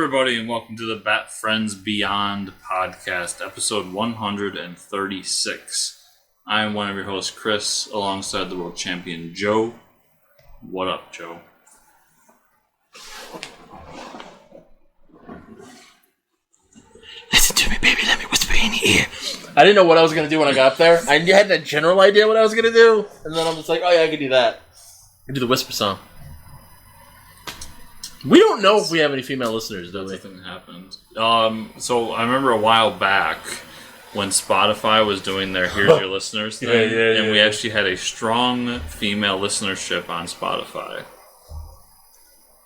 everybody, and welcome to the Bat Friends Beyond podcast, episode 136. I am one of your hosts, Chris, alongside the world champion, Joe. What up, Joe? Listen to me, baby. Let me whisper in your ear. I didn't know what I was going to do when I got up there. I had a general idea what I was going to do. And then I'm just like, oh yeah, I can do that. I can do the whisper song. We don't know if we have any female listeners, do we? That's the thing that happened. So I remember a while back when Spotify was doing their Here's Your Listeners thing, and we actually had a strong female listenership on Spotify.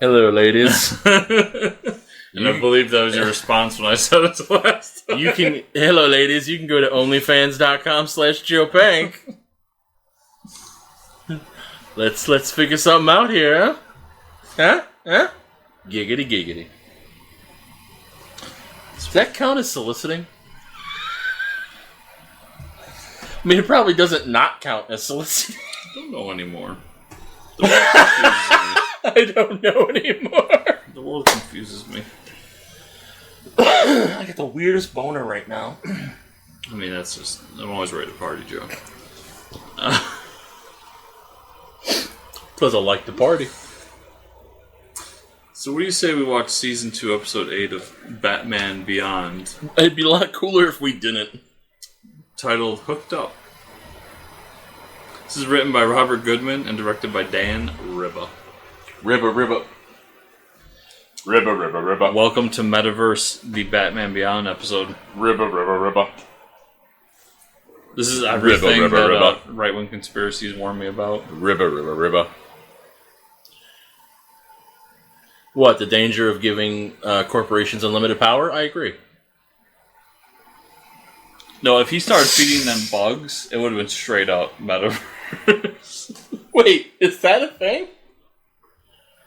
Hello, ladies. And I believe that was your response when I said it last time. Hello, ladies. You can go to onlyfans.com/JoePank. Let's figure something out here, huh? Huh? Giggity, giggity. Does that count as soliciting? I mean, it probably doesn't not count as soliciting. I don't know anymore. I don't know anymore. The world confuses me. I get the weirdest boner right now. I mean, that's just... I'm always ready to party, Joe. Because I like to party. So what do you say we watch Season 2, Episode 8 of Batman Beyond? It'd be a lot cooler if we didn't. Titled Hooked Up. This is written by Robert Goodman and directed by Dan Ribba. Ribba. Welcome to Metaverse, the Batman Beyond episode. Ribba. This is everything that right-wing conspiracies warn me about. Ribba. What, the danger of giving corporations unlimited power? I agree. No, if he started feeding them bugs, it would have been straight up Metaverse. Wait, is that a thing?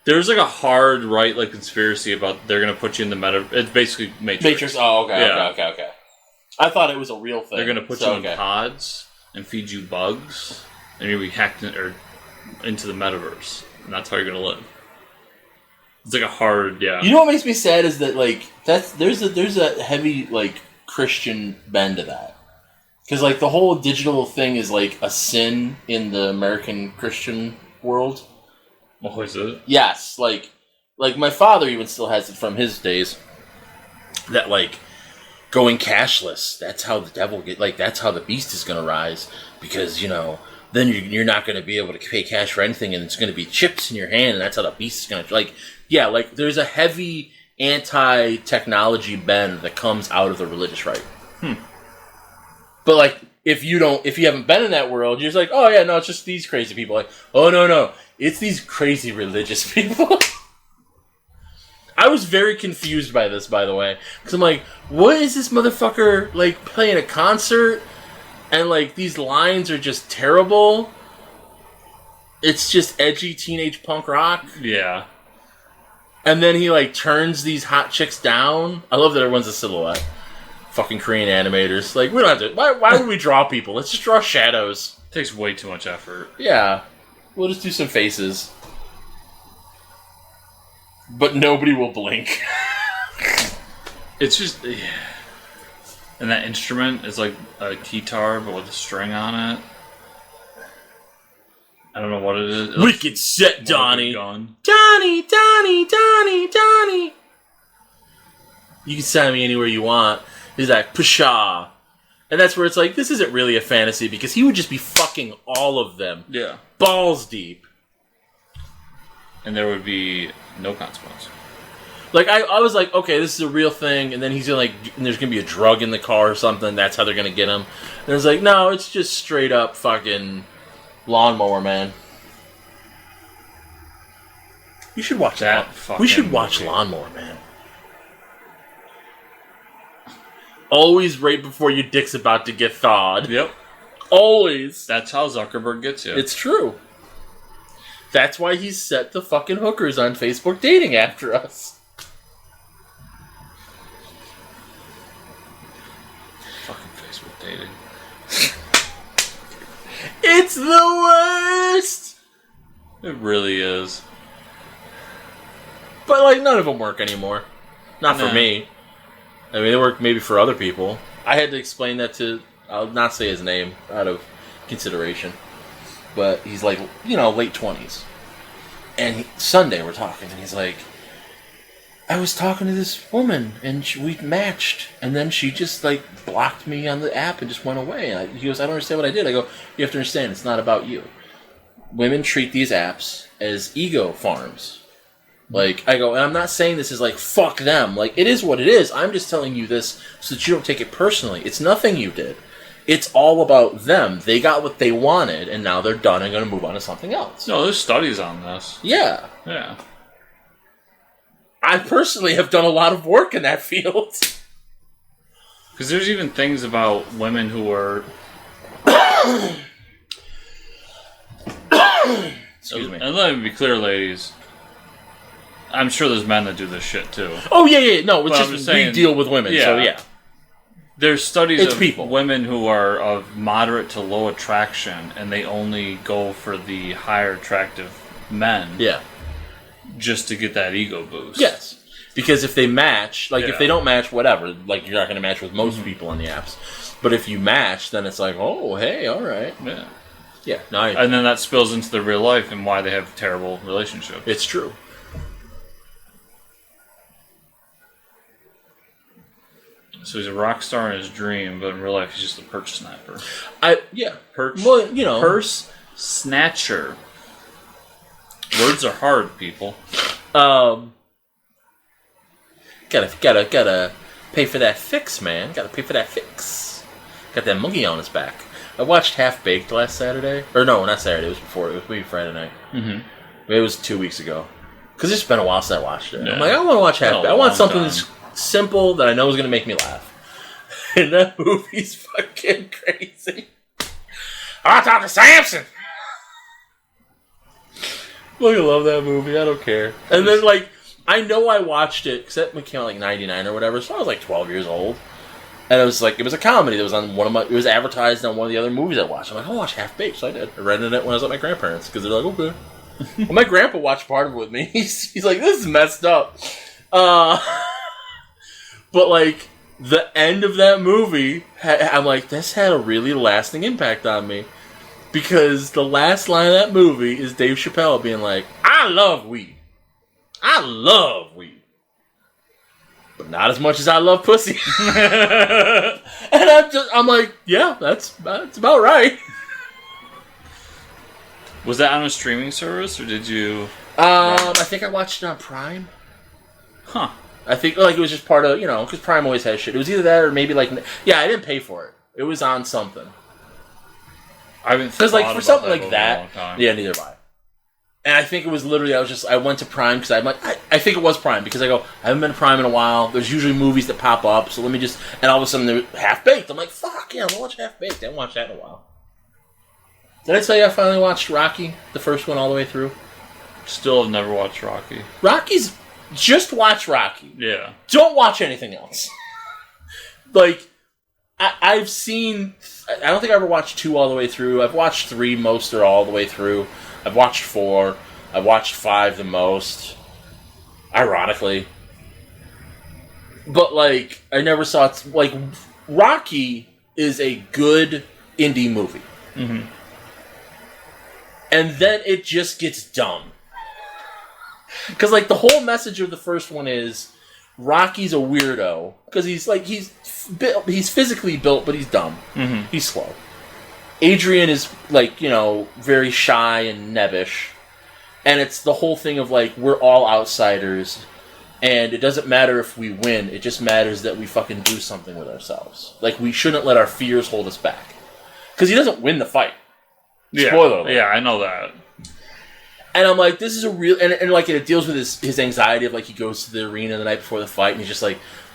There's like a hard right conspiracy about they're going to put you in the Metaverse. It's basically Matrix. Oh, okay. I thought it was a real thing. They're going to put you in pods and feed you bugs, and you'll be hacked into the Metaverse. And that's how you're going to live. It's like a hard, You know what makes me sad is that there's a heavy Christian bend to that, because the whole digital thing is a sin in the American Christian world. Oh, is it? Yes, like my father even still has it from his days. That going cashless. That's how the devil that's how the beast is gonna rise, because then you're not gonna be able to pay cash for anything, and it's gonna be chips in your hand, and that's how the beast is gonna there's a heavy anti-technology bend that comes out of the religious right. But if you haven't been in that world, you're just oh yeah, no, it's just these crazy people. Oh no, it's these crazy religious people. I was very confused by this, by the way, because I'm what is this motherfucker playing a concert, and these lines are just terrible. It's just edgy teenage punk rock. Yeah. And then he turns these hot chicks down. I love that everyone's a silhouette. Fucking Korean animators. We don't have to. Why would we draw people? Let's just draw shadows. It takes way too much effort. Yeah. We'll just do some faces. But nobody will blink. It's just... Yeah. And that instrument is a guitar, but with a string on it. I don't know what it is. Wicked set, Donnie. Donnie. You can sign me anywhere you want. He's pshaw. And that's where it's this isn't really a fantasy, because he would just be fucking all of them. Yeah. Balls deep. And there would be no consequence. I was okay, this is a real thing, and then he's gonna and there's gonna be a drug in the car or something, that's how they're gonna get him. And it's no, it's just straight up fucking Lawnmower Man. You should watch that. We should watch Lawnmower Man. Always right before your dick's about to get thawed. Yep. Always. That's how Zuckerberg gets you. It's true. That's why he's set the fucking hookers on Facebook dating after us. Fucking Facebook dating. It's the worst! It really is. But, none of them work anymore. Not for me. I mean, it worked maybe for other people. I had to explain that to... I'll not say his name out of consideration. But he's like, late 20s. And Sunday we're talking, and he's like, I was talking to this woman, and we matched, and then she just, blocked me on the app and just went away. And he goes, I don't understand what I did. I go, you have to understand, it's not about you. Women treat these apps as ego farms. I go, and I'm not saying this is fuck them. It is what it is. I'm just telling you this so that you don't take it personally. It's nothing you did. It's all about them. They got what they wanted, and now they're done and going to move on to something else. No, there's studies on this. Yeah. Yeah. I personally have done a lot of work in that field. Because there's even things about women who are... Excuse me. And let me be clear, ladies. I'm sure there's men that do this shit, too. Oh, yeah. No, it's just just saying, we deal with women, so yeah. There's studies It's of people. women who are of moderate to low attraction, and they only go for the higher attractive men. Yeah. Just to get that ego boost. Yes. Because if they match, if they don't match, whatever, you're not going to match with most people on the apps. But if you match, then it's oh, hey, all right. Yeah. Yeah. No, and then that spills into their real life and why they have terrible relationships. It's true. So he's a rock star in his dream, but in real life he's just a purse snapper. Purse snatcher. Words are hard, people. Gotta pay for that fix, man. Gotta pay for that fix. Got that monkey on his back. I watched Half Baked last Saturday. Or no, not Saturday. It was before. It was maybe Friday night. Mm-hmm. It was 2 weeks ago. Because it's been a while since I watched it. Yeah. I'm I want to watch Half Baked. I want something that's simple that I know is going to make me laugh. And that movie's fucking crazy. I talk to Samson. I love that movie. I don't care. And then, I know I watched it, because that came out 99 or whatever, so I was 12 years old. And it was it was a comedy that was on it was advertised on one of the other movies I watched. I'm I'll watch Half Baked, so I did. I rented it when I was at my grandparents, because they're okay. Well, my grandpa watched part of it with me. He's like, this is messed up. But, the end of that movie, I'm this had a really lasting impact on me. Because the last line of that movie is Dave Chappelle being I love weed. I love weed. But not as much as I love pussy. And I'm yeah, that's about right. Was that on a streaming service, or did you... I think I watched it on Prime. Huh. I think it was just part of, because Prime always has shit. It was either that or maybe yeah, I didn't pay for it. It was on something. I haven't because for something like that, yeah, neither have I. And I think it was literally I went to Prime because I think it was Prime because I haven't been to Prime in a while. There's usually movies that pop up, so let me just and all of a sudden they're Half Baked. I'm fuck yeah, I'm gonna watch Half Baked. I haven't watched that in a while. Did I tell you I finally watched Rocky, the first one all the way through? Still have never watched Rocky. Rocky's just watch Rocky. Yeah. Don't watch anything else. I've seen... I don't think I ever watched 2 all the way through. I've watched 3 most or all the way through. I've watched 4. I've watched 5 the most. Ironically. But, I never saw it... Rocky is a good indie movie. Mm-hmm. And then it just gets dumb. Because, the whole message of the first one is... Rocky's a weirdo because he's physically built, but he's dumb. Mm-hmm. He's slow. Adrian is very shy and nebbish, and it's the whole thing of we're all outsiders, and it doesn't matter if we win. It just matters that we fucking do something with ourselves. We shouldn't let our fears hold us back because he doesn't win the fight. Yeah. Spoiler alert. Yeah, I know that. And I'm this is a real... And it deals with his anxiety of, he goes to the arena the night before the fight, and he's just,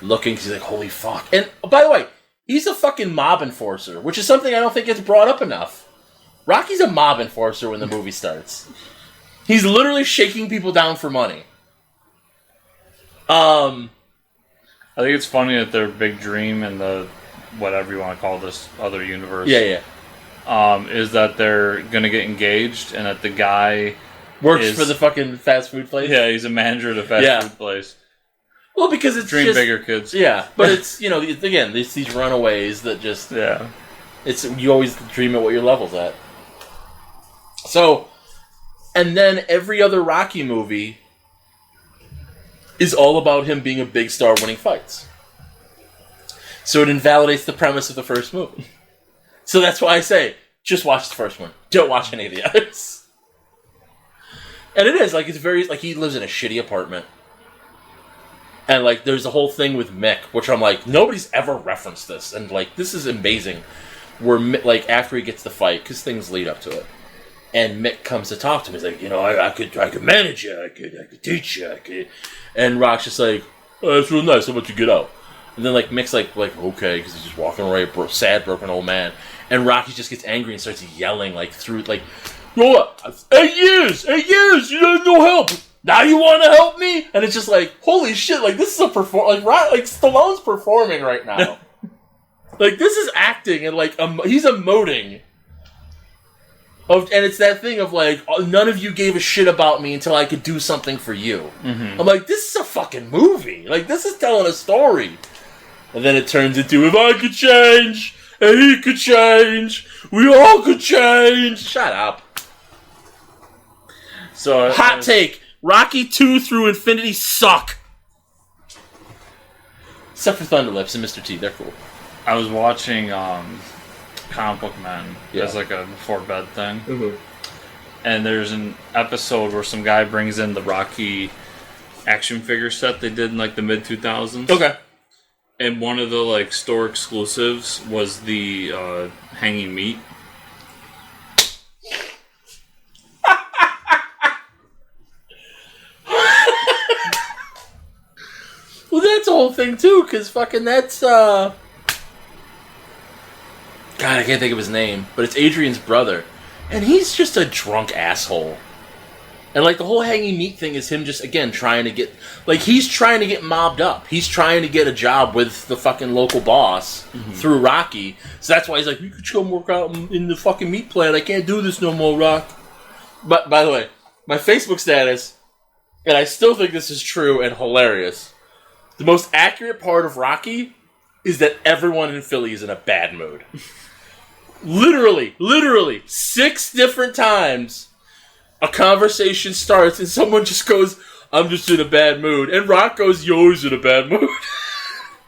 looking, because he's holy fuck. And, by the way, he's a fucking mob enforcer, which is something I don't think gets brought up enough. Rocky's a mob enforcer when the movie starts. He's literally shaking people down for money. I think it's funny that their big dream in the... whatever you want to call this other universe... Yeah. Is that they're going to get engaged, and that the guy... Works for the fucking fast food place? Yeah, he's a manager at a fast food place. Well, because it's Dream just, bigger, kids. Yeah, but it's, again, it's these runaways that just... Yeah. You always dream at what your level's at. So, and then every other Rocky movie is all about him being a big star winning fights. So it invalidates the premise of the first movie. So that's why I say, just watch the first one. Don't watch any of the others. And it is, it's very, he lives in a shitty apartment. And, there's a whole thing with Mick, which I'm nobody's ever referenced this. And, this is amazing. Where, after he gets the fight, because things lead up to it. And Mick comes to talk to him. He's like, I could manage you. I could teach you. And Rock's just like, oh, that's real nice. How about you get out? And then, Mick's like, okay, because he's just walking away, sad, broken old man. And Rocky just gets angry and starts yelling, through, you know what? 8 years, you had no help. Now you want to help me? And it's just holy shit, this is a Stallone's performing right now. This is acting, and, he's emoting. And it's that thing of, none of you gave a shit about me until I could do something for you. Mm-hmm. I'm this is a fucking movie. This is telling a story. And then it turns into, if I could change, and he could change, we all could change. Shut up. So hot take. Rocky 2 through Infinity suck. Except for Thunderlips and Mr. T. They're cool. I was watching Comic Book Men as a before bed thing. Mm-hmm. And there's an episode where some guy brings in the Rocky action figure set they did in the mid 2000s. Okay. And one of the store exclusives was the hanging meat. Well, that's a whole thing too, because that's God, I can't think of his name, but it's Adrian's brother, and he's just a drunk asshole. And the whole hanging meat thing is him just again trying to get he's trying to get mobbed up. He's trying to get a job with the fucking local boss through Rocky. So that's why he's you could come work out in the fucking meat plant. I can't do this no more, Rock. But by the way, my Facebook status, and I still think this is true and hilarious. The most accurate part of Rocky is that everyone in Philly is in a bad mood. Literally, 6 different times a conversation starts and someone just goes, I'm just in a bad mood. And Rock goes, you're always in a bad mood.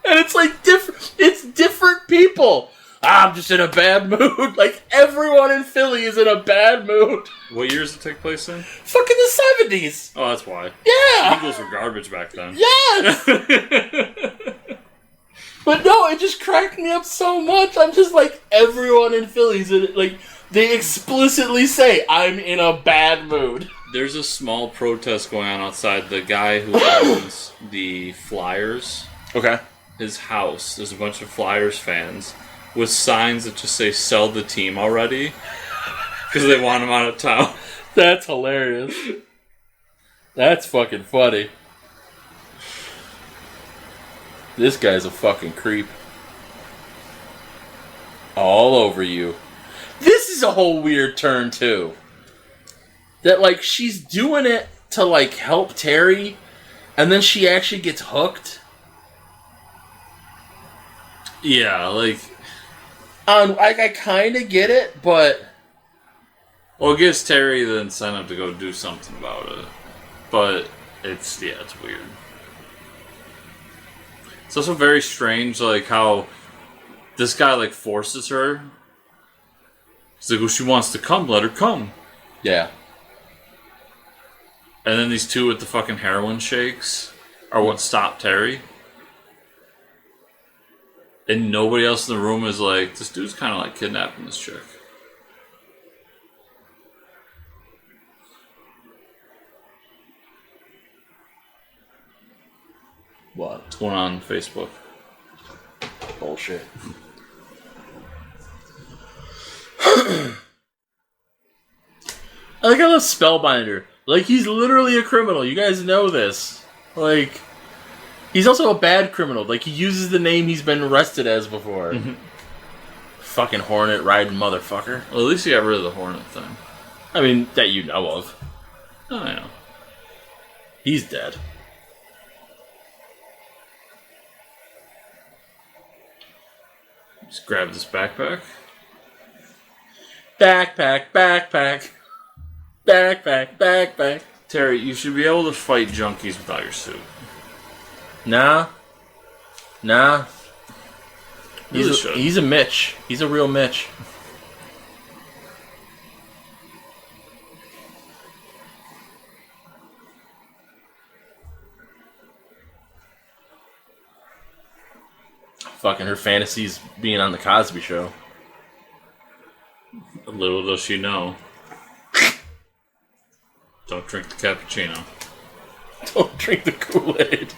And it's different people. I'm just in a bad mood. Everyone in Philly is in a bad mood. What years did it take place in? Fucking the 70s. Oh, that's why. Yeah. Eagles were garbage back then. Yes. But no, it just cracked me up so much. I'm just everyone in Philly's in it. They explicitly say, I'm in a bad mood. There's a small protest going on outside the guy who owns the Flyers. Okay. His house. There's a bunch of Flyers fans with signs that just say, sell the team already. Because they want him out of town. That's hilarious. That's fucking funny. This guy's a fucking creep. All over you. This is a whole weird turn, too. That, she's doing it to, help Terry, and then she actually gets hooked. Yeah, I kind of get it, but... Well, it gives Terry the incentive to go do something about it. But it's weird. It's also very strange, how this guy, forces her. He's well, she wants to come, let her come. Yeah. And then these two with the fucking heroin shakes are what stopped Terry. And nobody else in the room is this dude's kind of kidnapping this chick. What's going on Facebook? Bullshit. I love Spellbinder. He's literally a criminal. You guys know this. He's also a bad criminal. He uses the name he's been arrested as before. Mm-hmm. Fucking Hornet riding motherfucker. Well, at least he got rid of the Hornet thing. I mean, that you know of. Oh, I know. He's dead. Just grab this backpack. Backpack. Terry, you should be able to fight junkies without your suit. Nah. Really He's a Mitch. He's a real Mitch. Fucking her fantasies being on the Cosby Show. Little does she know. Don't drink the cappuccino. Don't drink the Kool-Aid.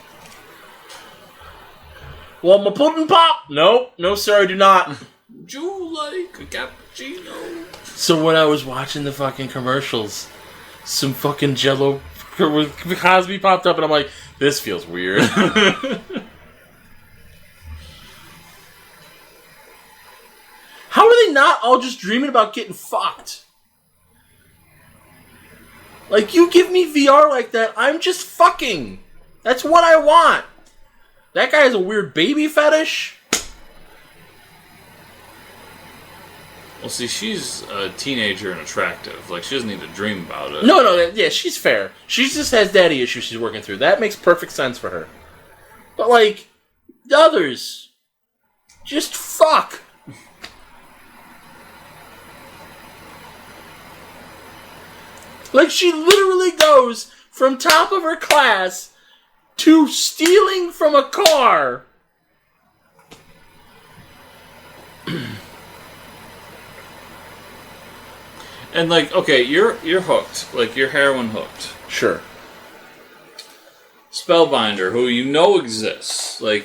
Want my pudding pop? Nope. No, sir, I do not. Would you like a cappuccino? So when I was watching the fucking commercials, some fucking Jello with Cosby popped up, and I'm like, this feels weird. How are they not all just dreaming about getting fucked? Like, you give me VR like that, I'm just fucking. That's what I want. That guy has a weird baby fetish. Well, see, she's a teenager and attractive. Like, she doesn't need to dream about it. No, yeah, she's fair. She just has daddy issues she's working through. That makes perfect sense for her. But, like, the others, just fuck. Like, she literally goes from top of her class to stealing from a car. And, like, okay, you're hooked. Like, you're heroin hooked. Sure. Spellbinder, who you know exists. Like,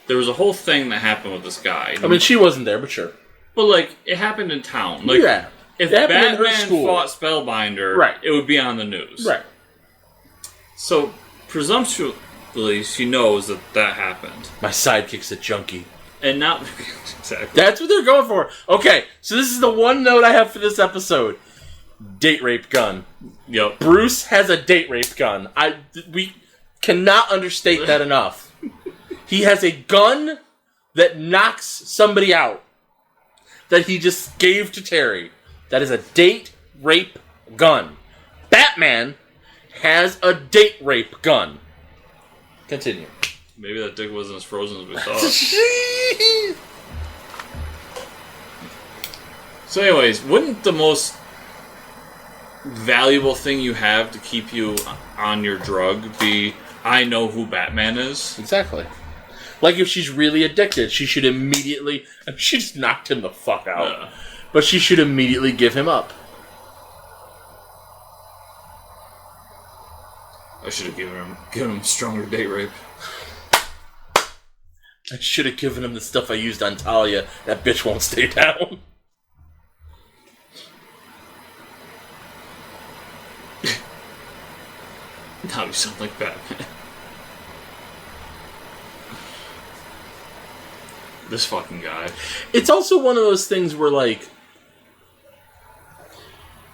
there was a whole thing that happened with this guy. I mean, she wasn't there, but sure. But, like, it happened in town. Like, yeah. If That happened in her Batman school. fought Spellbinder, Right. it would be on the news. Right. So, presumptuously, she knows that happened. My sidekick's a junkie. And not... exactly. That's what they're going for. Okay, so this is the one note I have for this episode. Date rape gun. Yep. Bruce has a date rape gun. We cannot understate that enough. He has a gun that knocks somebody out that he just gave to Terry. That is a date rape gun. Batman has a date rape gun. Continue. Maybe that dick wasn't as frozen as we thought. So anyways, wouldn't the most valuable thing you have to keep you on your drug be, I know who Batman is? Exactly. Like, if she's really addicted, she should immediately... She just knocked him the fuck out. Yeah. But she should immediately give him up. I should have given him stronger date rape. I should have given him the stuff I used on Talia. That bitch won't stay down. Now you sound like Batman. This fucking guy. It's also one of those things where, like,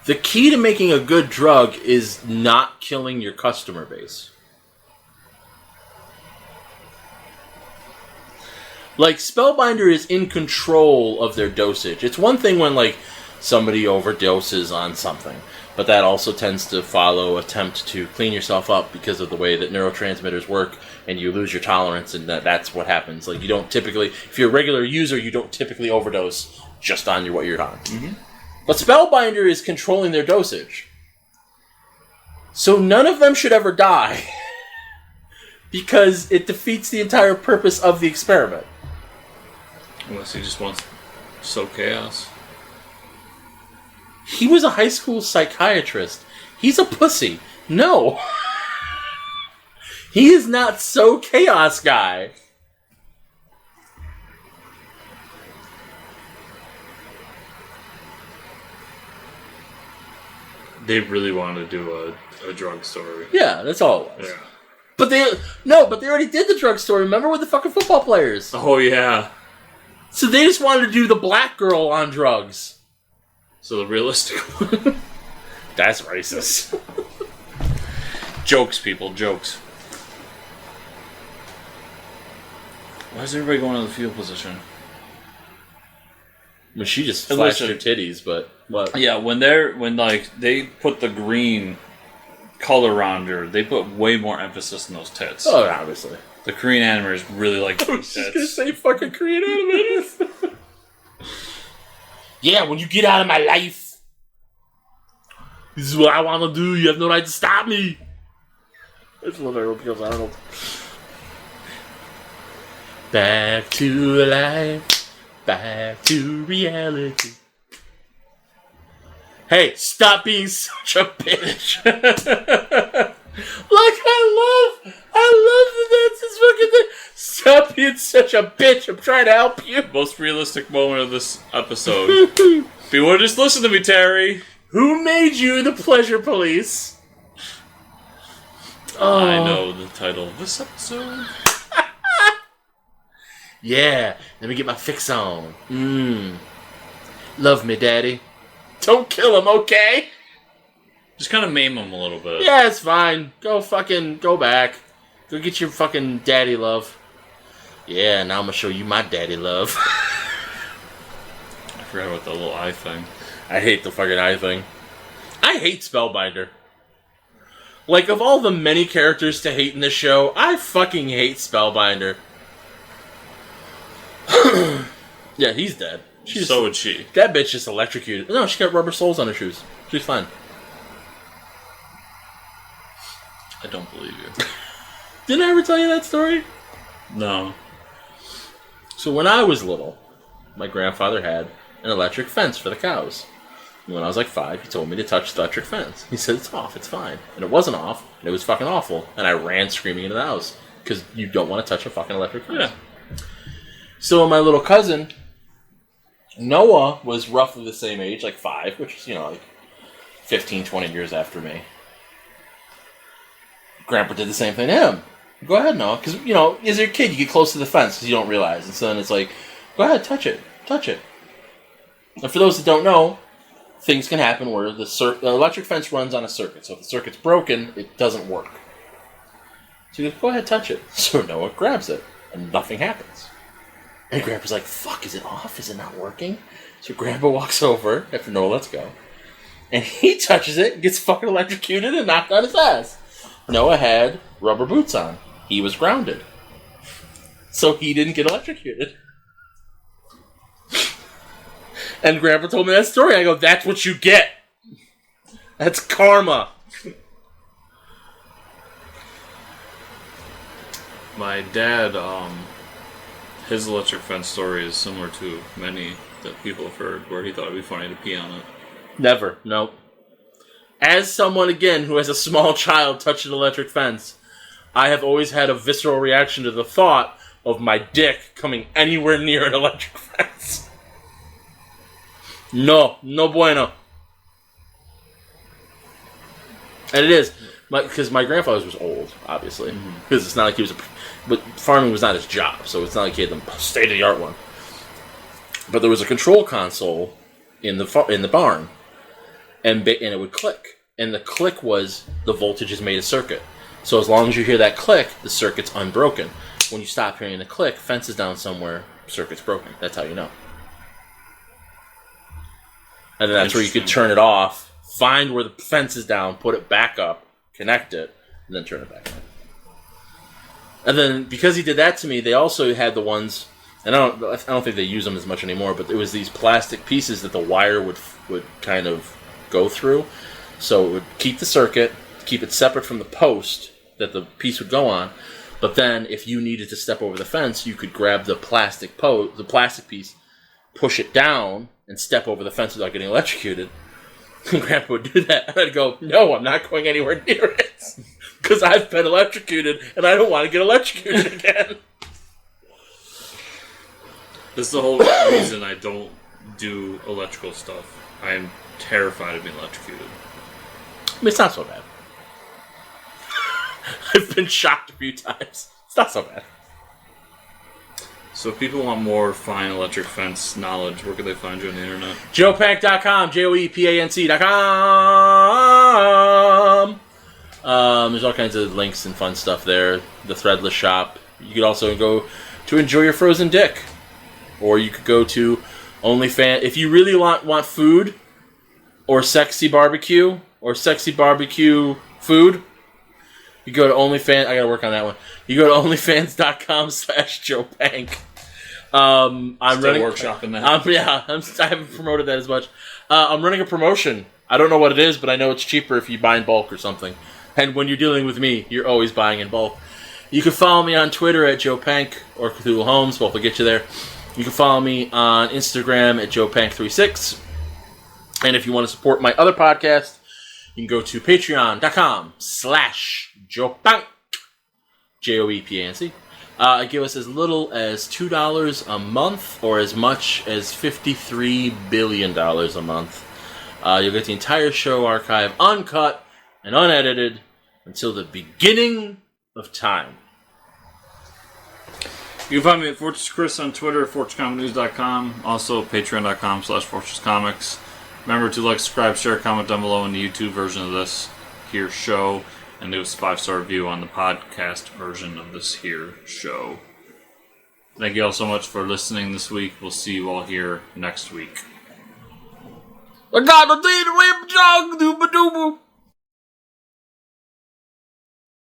the key to making a good drug is not killing your customer base. Like, Spellbinder is in control of their dosage. It's one thing when, like, somebody overdoses on something, but that also tends to follow attempt to clean yourself up because of the way that neurotransmitters work, and you lose your tolerance, and that's what happens. Like, you don't typically, if you're a regular user, you don't typically overdose just on what you're on. Mm-hmm. But Spellbinder is controlling their dosage. So none of them should ever die. Because it defeats the entire purpose of the experiment. Unless he just wants to sow chaos. He was a high school psychiatrist. He's a pussy. No. He is not so chaos guy. They really wanted to do a drug story. Yeah, that's all it was. Yeah. But they already did the drug story. Remember with the fucking football players? Oh, yeah. So they just wanted to do the black girl on drugs. So the realistic one. That's racist. Jokes, people, jokes. Why is everybody going to the field position? I mean, she just flashed her titties, but what? Yeah, when they put the green color around her, they put way more emphasis on those tits. Oh, obviously. The Korean animators really like I was just gonna say fucking Korean animators. Yeah, when you get out of my life, this is what I want to do. You have no right to stop me. It's literally because Arnold. Back to life. Back to reality. Hey, stop being such a bitch. Like, I love this fucking thing. Stop being such a bitch. I'm trying to help you. Most realistic moment of this episode. If you would just listen to me, Terry. Who made you the pleasure police? Oh. I know the title of this episode. Yeah, let me get my fix on. Love me, daddy. Don't kill him, okay? Just kind of maim him a little bit. Yeah, it's fine. Go back. Go get your fucking daddy love. Yeah, now I'm gonna show you my daddy love. I forgot about the little eye thing. I hate the fucking eye thing. I hate Spellbinder. Like, of all the many characters to hate in this show, I fucking hate Spellbinder. Yeah, he's dead. So would she. That bitch just electrocuted. No, she got rubber soles on her shoes. She's fine. I don't believe you. Didn't I ever tell you that story? No. So when I was little, my grandfather had an electric fence for the cows. And when I was like 5, he told me to touch the electric fence. He said, it's off, it's fine. And it wasn't off, and it was fucking awful. And I ran screaming into the house. Because you don't want to touch a fucking electric fence. Yeah. So my little cousin, Noah, was roughly the same age, like 5, which is, like 15, 20 years after me. Grandpa did the same thing to him. Go ahead, Noah. Because, as a kid, you get close to the fence because you don't realize. And so then it's like, go ahead, touch it. Touch it. And for those that don't know, things can happen where the electric fence runs on a circuit. So if the circuit's broken, it doesn't work. So you go ahead, touch it. So Noah grabs it, and nothing happens. And Grandpa's like, fuck, is it off? Is it not working? So Grandpa walks over after Noah lets go. And he touches it and gets fucking electrocuted and knocked on his ass. Noah had rubber boots on. He was grounded. So he didn't get electrocuted. And Grandpa told me that story. I go, that's what you get. That's karma. My dad, his electric fence story is similar to many that people have heard, where he thought it'd be funny to pee on it. Never. Nope. As someone, again, who has a small child touch an electric fence, I have always had a visceral reaction to the thought of my dick coming anywhere near an electric fence. No bueno. And it is, because my grandfather's was old, obviously. Because it's not like he was but farming was not his job, so it's not like he had the state-of-the-art one. But there was a control console in the barn, and it would click. And the click was the voltage is made a circuit. So as long as you hear that click, the circuit's unbroken. When you stop hearing the click, fence is down somewhere, circuit's broken. That's how you know. And then that's where you could turn it off, find where the fence is down, put it back up, connect it, and then turn it back on. And then because he did that to me, they also had the ones, and I don't think they use them as much anymore, but it was these plastic pieces that the wire would kind of go through. So it would keep the circuit, keep it separate from the post that the piece would go on. But then if you needed to step over the fence, you could grab the plastic piece, push it down, and step over the fence without getting electrocuted. And Grandpa would do that, and I'd go, no, I'm not going anywhere near it. Because I've been electrocuted, and I don't want to get electrocuted again. This is the whole reason I don't do electrical stuff. I am terrified of being electrocuted. I mean, it's not so bad. I've been shocked a few times. It's not so bad. So if people want more fine electric fence knowledge, where can they find you on the internet? JoePank.com, JoePanc.com. There's all kinds of links and fun stuff there. The Threadless shop. You could also go to Enjoy Your Frozen Dick. Or you could go to OnlyFans. If you really want food or sexy barbecue food, you go to OnlyFans. I gotta work on that one. You go to OnlyFans.com/JoePank. I'm still running workshopping that. I haven't promoted that as much. I'm running a promotion. I don't know what it is, but I know it's cheaper if you buy in bulk or something. And when you're dealing with me, you're always buying in bulk. You can follow me on Twitter at JoePank or Cthulhu Holmes. Both will get you there. You can follow me on Instagram at JoePank36. And if you want to support my other podcast, you can go to patreon.com/JoePank. JoePanc. Give us as little as $2 a month or as much as $53 billion a month. You'll get the entire show archive uncut and unedited until the beginning of time. You can find me at Fortress Chris on Twitter, FortressComicNews.com, also Patreon.com/FortressComics. Remember to like, subscribe, share, comment down below in the YouTube version of this here show, and leave us a 5-star review on the podcast version of this here show. Thank you all so much for listening this week. We'll see you all here next week. I got a date with Jog Dooba Dooba.